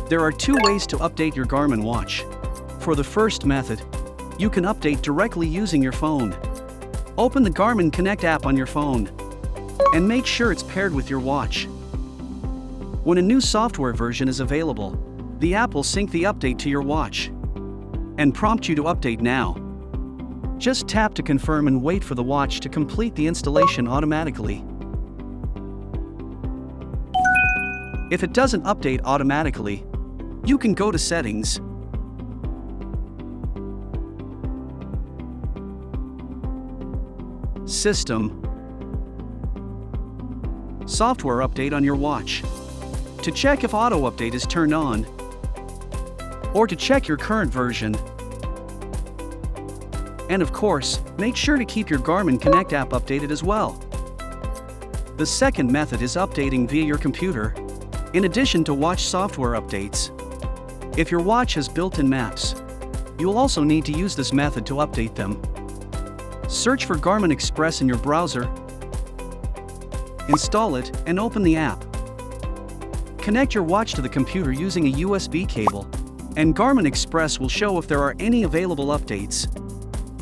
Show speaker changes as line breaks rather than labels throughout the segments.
There are two ways to update your Garmin watch. For the first method, you can update directly using your phone. Open the Garmin Connect app on your phone and make sure it's paired with your watch. When a new software version is available, the app will sync the update to your watch and prompt you to update now. Just tap to confirm and wait for the watch to complete the installation automatically. If it doesn't update automatically, you can go to Settings, System, Software Update on your watch to check if auto update is turned on, or to check your current version. And of course, make sure to keep your Garmin Connect app updated as well. The second method is updating via your computer, in addition to watch software updates. If your watch has built-in maps, you'll also need to use this method to update them. Search for Garmin Express in your browser, install it, and open the app. Connect your watch to the computer using a USB cable, and Garmin Express will show if there are any available updates.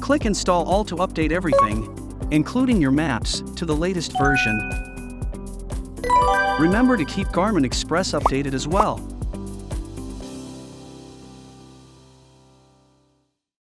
Click Install All to update everything, including your maps, to the latest version. Remember to keep Garmin Express updated as well.